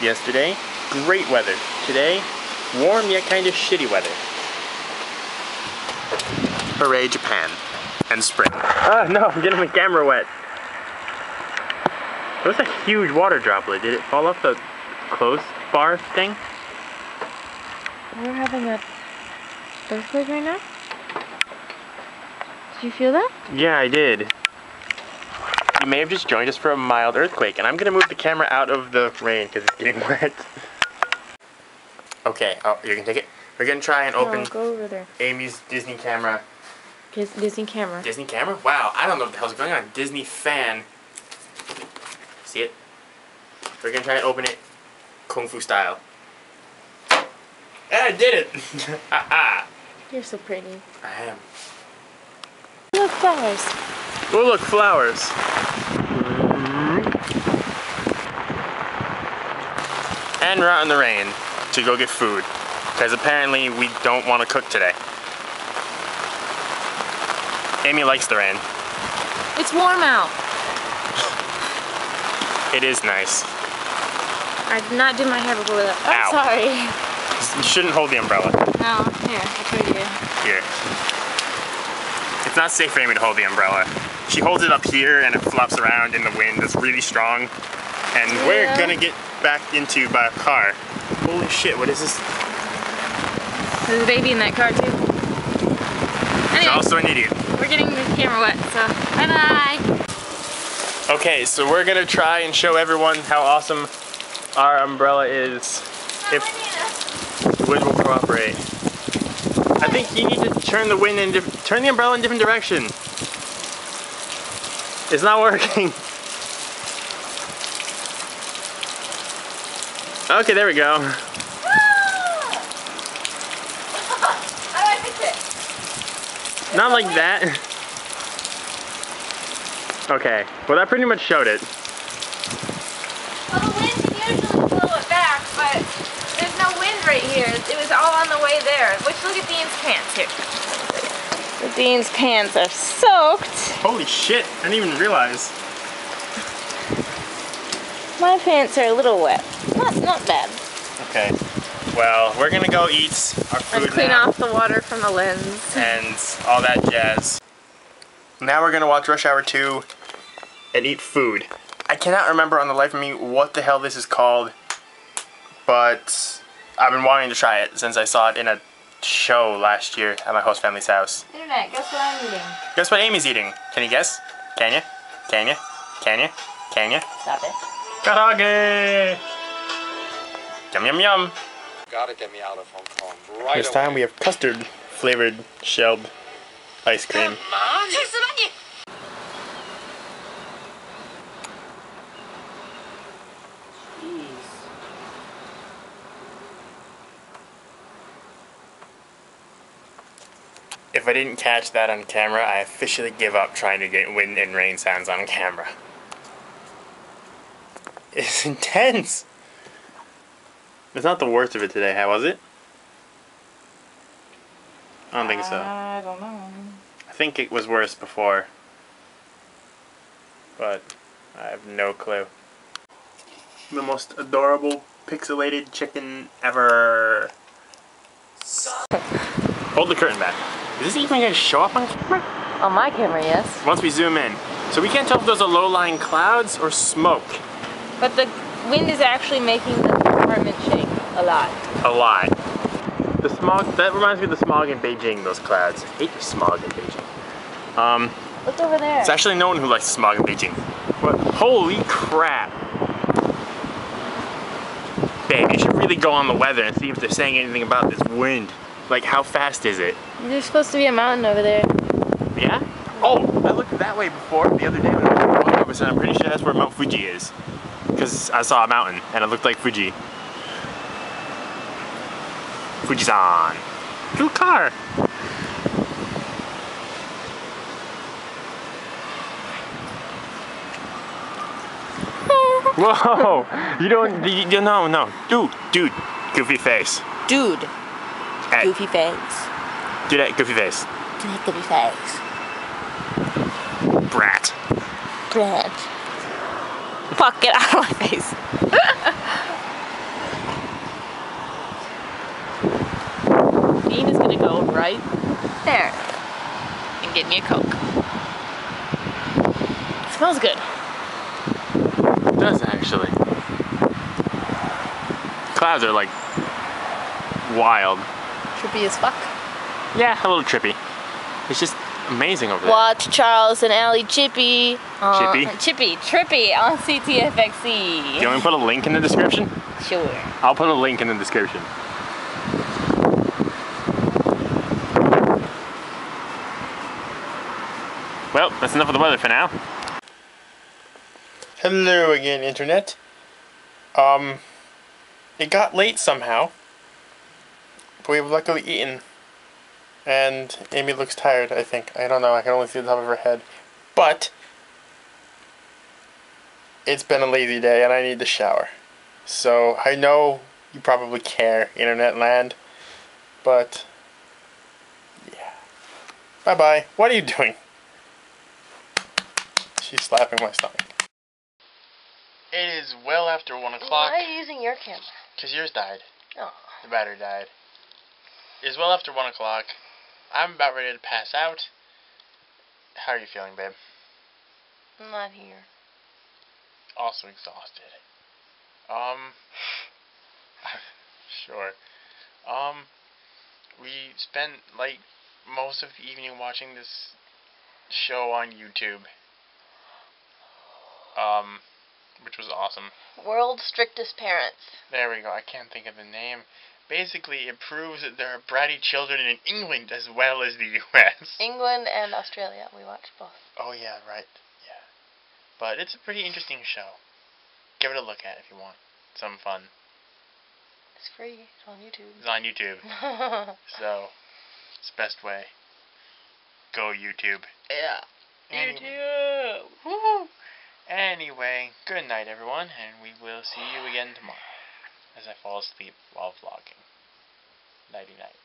Yesterday, great weather. Today, warm yet kind of shitty weather. Hooray, Japan. And spring. Oh no, I'm getting my camera wet. That was a huge water droplet. Did it fall off the clothes bar thing? We're having an earthquake right now? Did you feel that? Yeah, I did. You may have just joined us for a mild earthquake, and I'm gonna move the camera out of the rain because it's getting wet. Okay, oh, you're gonna take it? We're gonna try and open go over there. Amy's Disney camera. Disney camera. Disney camera? Wow, I don't know what the hell's going on. Disney fan. See it? We're gonna try and open it Kung Fu style. I did it! You're so pretty. I am. Look, flowers. Oh look, flowers. And we're out in the rain to go get food. Because apparently we don't want to cook today. Amy likes the rain. It's warm out. It is nice. I did not do my hair before that. I'm Ow. sorry. You shouldn't hold the umbrella. No, here, I'll show you. Here. It's not safe for Amy to hold the umbrella. She holds it up here and it flops around in the wind that's really strong. And we're gonna get backed into by a car. Holy shit, what is this? There's a baby in that car too. He's Anyway, also an idiot. we're getting the camera wet, so bye-bye. Okay, so we're gonna try and show everyone how awesome our umbrella is if the wind will cooperate. I think you need to turn the wind in, turn the umbrella in a different direction. It's not working. Okay, there we go. How do I fix it? Not like that. Okay, well that pretty much showed it. Well, the wind can usually blow it back, but there's no wind right here. It was all on the way there. Which, look at Dean's pants here. The Dean's pants are soaked. Holy shit, I didn't even realize. My pants are a little wet. Not bad. Okay, well we're gonna go eat our food And clean now. off the water from the lens. And all that jazz. Now we're gonna watch Rush Hour 2 and eat food. I cannot remember on the life of me what the hell this is called, but I've been wanting to try it since I saw it in a show last year at my host family's house. Internet, guess what I'm eating? Guess what Amy's eating? Can you guess? Can you? Can you? Can you? Can you? Stop it. Karaage! Yum yum yum! Gotta get me out of Hong Kong right This time we have custard flavored shelled ice cream. If I didn't catch that on camera, I officially give up trying to get wind and rain sounds on camera. It's intense! It's not the worst of it today, was it? I don't think so. I don't know. I think it was worse before. But I have no clue. The most adorable pixelated chicken ever. Hold the curtain back. Is this even going to show up on camera? On my camera, yes. Once we zoom in. So we can't tell if those are low-lying clouds or smoke. But the wind is actually making the apartment shake a lot. A lot. The smog, that reminds me of the smog in Beijing, those clouds. I hate the smog in Beijing. Look over there. It's actually no one who likes the smog in Beijing. But holy crap. Babe, you should really go on the weather and see if they're saying anything about this wind. Like, how fast is it? There's supposed to be a mountain over there. Yeah? Oh, I looked that way before the other day when I was walking over, so I'm pretty sure that's where Mount Fuji is. Because I saw a mountain and it looked like Fuji. Fujisan. Little car. Whoa! No. Dude. Goofy face. Dude. Hey, Goofy face. do that goofy face. Do that goofy face. Brat. Brat. Fuck, get out of my face. Dean is gonna go right there and get me a Coke. It smells good. It does actually. Clouds are like wild. Trippy as fuck. Yeah, a little trippy. It's just amazing over there. Watch Charles and Allie Chippy. Trippy on CTFXE. Do you want me to put a link in the description? Sure. I'll put a link in the description. Well, that's enough of the weather for now. Hello again, Internet. It got late somehow. But we've luckily eaten. And Amy looks tired, I think. I don't know, I can only see the top of her head. But it's been a lazy day and I need to shower. So I know you probably care, Internet land. But yeah. Bye-bye. What are you doing? She's slapping my stomach. It is well after 1 o'clock. Why are you using your camera? Because yours died. Oh. The battery died. It is well after 1 o'clock. I'm about ready to pass out. How are you feeling, babe? I'm not here. Also exhausted. Sure. We spent like most of the evening watching this show on YouTube. Which was awesome. World's Strictest Parents. There we go. I can't think of the name. Basically, it proves that there are bratty children in England as well as the U.S. England and Australia. We watched both. Oh yeah, right. Yeah. But it's a pretty interesting show. Give it a look at if you want some fun. It's free. It's on YouTube. It's on YouTube. So, it's the best way. Go YouTube. Yeah. YouTube. Woo! Anyway, good night everyone, and we will see you again tomorrow as I fall asleep while vlogging. Nighty night.